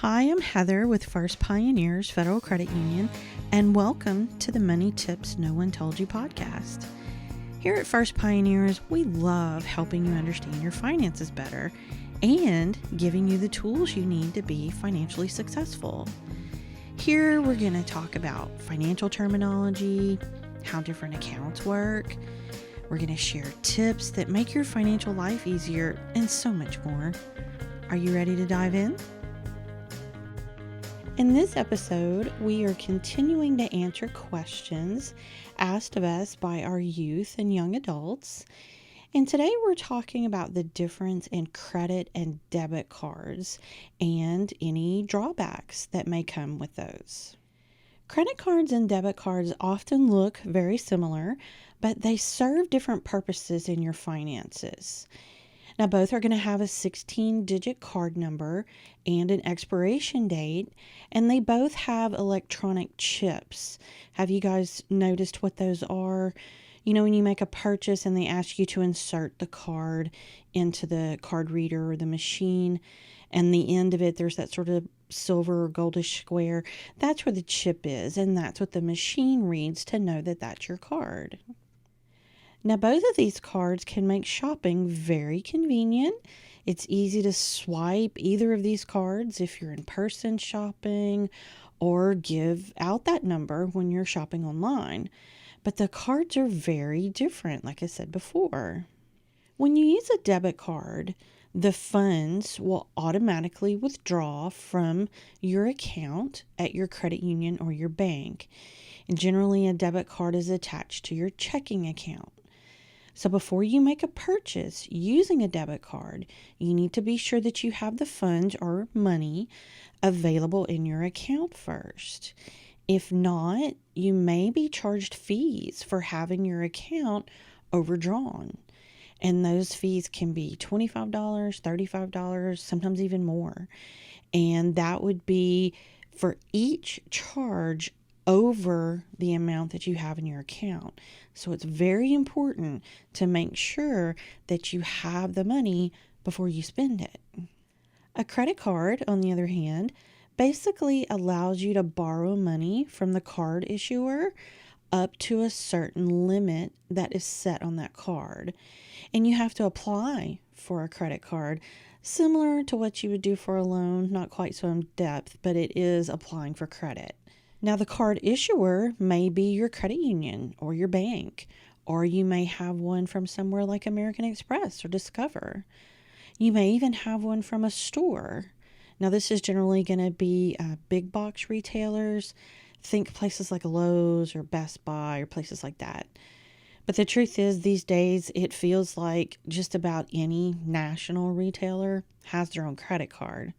Hi, I'm Heather with First Pioneers Federal Credit Union, and welcome to the Money Tips No One Told You podcast. Here at First Pioneers, we love helping you understand your finances better and giving you the tools you need to be financially successful. Here, we're going to talk about financial terminology, how different accounts work. We're going to share tips that make your financial life easier, and so much more. Are you ready to dive in? In this episode, we are continuing to answer questions asked of us by our youth and young adults. And today we're talking about the difference in credit and debit cards and any drawbacks that may come with those. Credit cards and debit cards often look very similar, but they serve different purposes in your finances. Now, both are going to have a 16-digit card number and an expiration date, and they both have electronic chips. Have you guys noticed what those are? You know, when you make a purchase and they ask you to insert the card into the card reader or the machine, and the end of it, there's that sort of silver or goldish square. That's where the chip is, and that's what the machine reads to know that that's your card. Now, both of these cards can make shopping very convenient. It's easy to swipe either of these cards if you're in person shopping or give out that number when you're shopping online. But the cards are very different, like I said before. When you use a debit card, the funds will automatically withdraw from your account at your credit union or your bank. And generally, a debit card is attached to your checking account. So before you make a purchase using a debit card, you need to be sure that you have the funds or money available in your account first. If not, you may be charged fees for having your account overdrawn. And those fees can be $25, $35, sometimes even more. And that would be for each charge over the amount that you have in your account. So it's very important to make sure that you have the money before you spend it. A credit card, on the other hand, basically allows you to borrow money from the card issuer up to a certain limit that is set on that card. And you have to apply for a credit card, similar to what you would do for a loan, not quite so in depth, but it is applying for credit. Now, the card issuer may be your credit union or your bank, or you may have one from somewhere like American Express or Discover. You may even have one from a store. Now, this is generally going to be big box retailers. Think places like Lowe's or Best Buy or places like that. But the truth is, these days, it feels like just about any national retailer has their own credit card.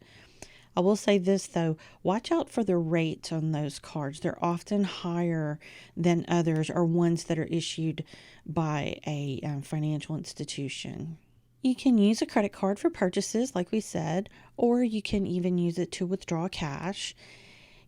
I will say this, though, watch out for the rates on those cards. They're often higher than others or ones that are issued by a financial institution. You can use a credit card for purchases, like we said, or you can even use it to withdraw cash.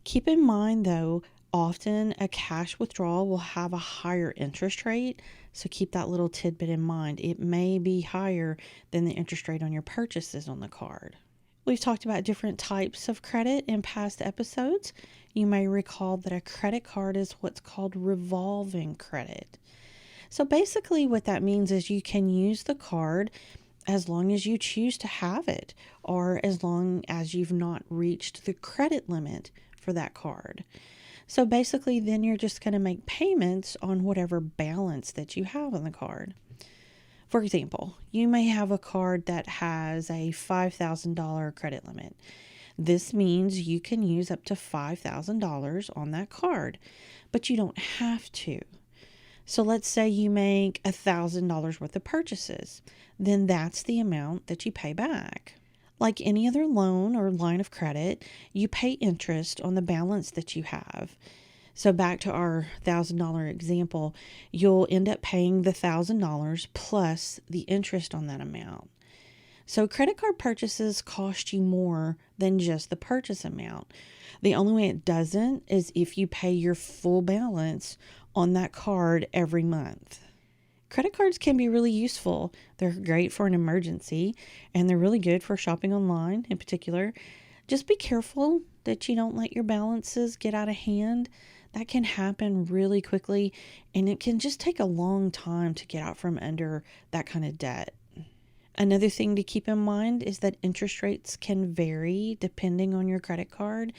Keep in mind, though, often a cash withdrawal will have a higher interest rate, so keep that little tidbit in mind. It may be higher than the interest rate on your purchases on the card. We've talked about different types of credit in past episodes. You may recall that a credit card is what's called revolving credit. So basically what that means is you can use the card as long as you choose to have it, or as long as you've not reached the credit limit for that card. So basically then you're just going to make payments on whatever balance that you have on the card. For example, you may have a card that has a $5,000 credit limit. This means you can use up to $5,000 on that card, but you don't have to. So let's say you make $1,000 worth of purchases. Then that's the amount that you pay back. Like any other loan or line of credit, you pay interest on the balance that you have. So back to our $1,000 example, you'll end up paying the $1,000 plus the interest on that amount. So credit card purchases cost you more than just the purchase amount. The only way it doesn't is if you pay your full balance on that card every month. Credit cards can be really useful. They're great for an emergency, and they're really good for shopping online in particular. Just be careful that you don't let your balances get out of hand. That can happen really quickly, and it can just take a long time to get out from under that kind of debt. Another thing to keep in mind is that interest rates can vary depending on your credit card.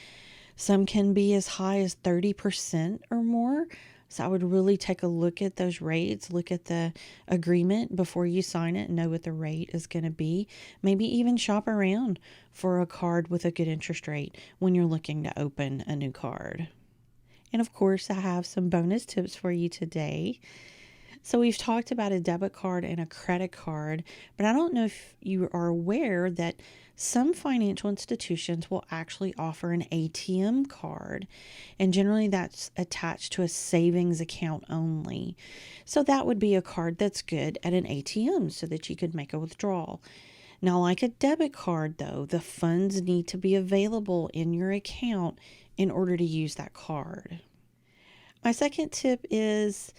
Some can be as high as 30% or more. So I would really take a look at those rates, look at the agreement before you sign it and know what the rate is going to be. Maybe even shop around for a card with a good interest rate when you're looking to open a new card. And of course, I have some bonus tips for you today. So we've talked about a debit card and a credit card, but I don't know if you are aware that some financial institutions will actually offer an ATM card, and generally that's attached to a savings account only. So that would be a card that's good at an ATM so that you could make a withdrawal. Now, like a debit card though, the funds need to be available in your account in order to use that card. My second tip is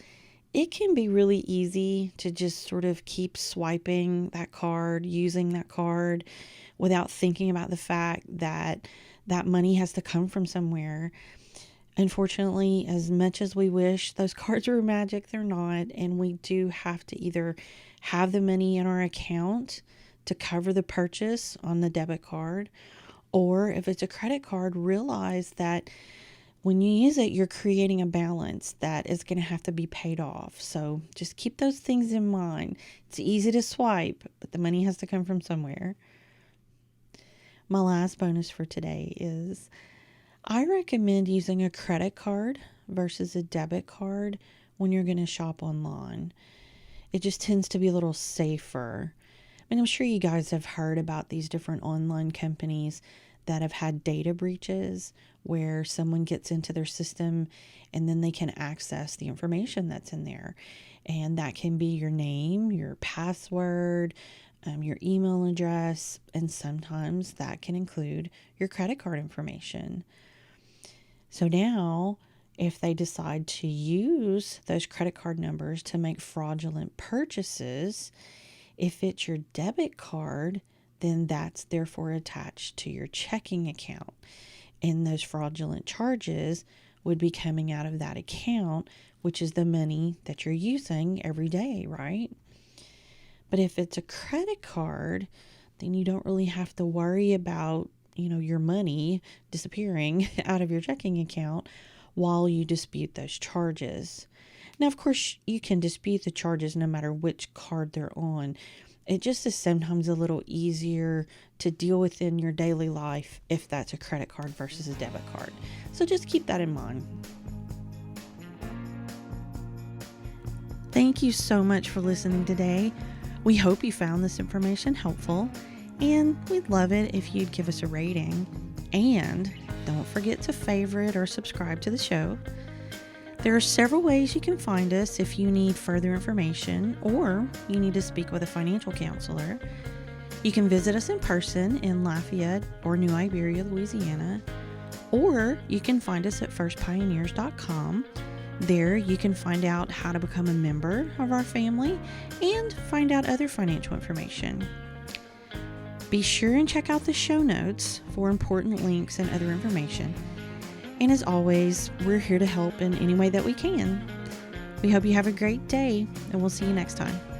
it can be really easy to just sort of keep swiping that card, using that card without thinking about the fact that that money has to come from somewhere. Unfortunately, as much as we wish those cards were magic, they're not. And we do have to either have the money in our account to cover the purchase on the debit card, or if it's a credit card, realize that when you use it, you're creating a balance that is going to have to be paid off. So just keep those things in mind. It's easy to swipe, but the money has to come from somewhere. My last bonus for today is I recommend using a credit card versus a debit card when you're going to shop online. It just tends to be a little safer. I mean, I'm sure you guys have heard about these different online companies that have had data breaches where someone gets into their system and then they can access the information that's in there. And that can be your name, your password, your email address, and sometimes that can include your credit card information. So now, if they decide to use those credit card numbers to make fraudulent purchases, if it's your debit card, then that's therefore attached to your checking account. And those fraudulent charges would be coming out of that account, which is the money that you're using every day, right? But if it's a credit card, then you don't really have to worry about, your money disappearing out of your checking account while you dispute those charges. Now, of course, you can dispute the charges no matter which card they're on. It just is sometimes a little easier to deal with in your daily life if that's a credit card versus a debit card. So just keep that in mind. Thank you so much for listening today. We hope you found this information helpful, and we'd love it if you'd give us a rating. And don't forget to favorite or subscribe to the show. There are several ways you can find us if you need further information or you need to speak with a financial counselor. You can visit us in person in Lafayette or New Iberia, Louisiana, or you can find us at firstpioneers.com. There you can find out how to become a member of our family and find out other financial information. Be sure and check out the show notes for important links and other information. And as always, we're here to help in any way that we can. We hope you have a great day, and we'll see you next time.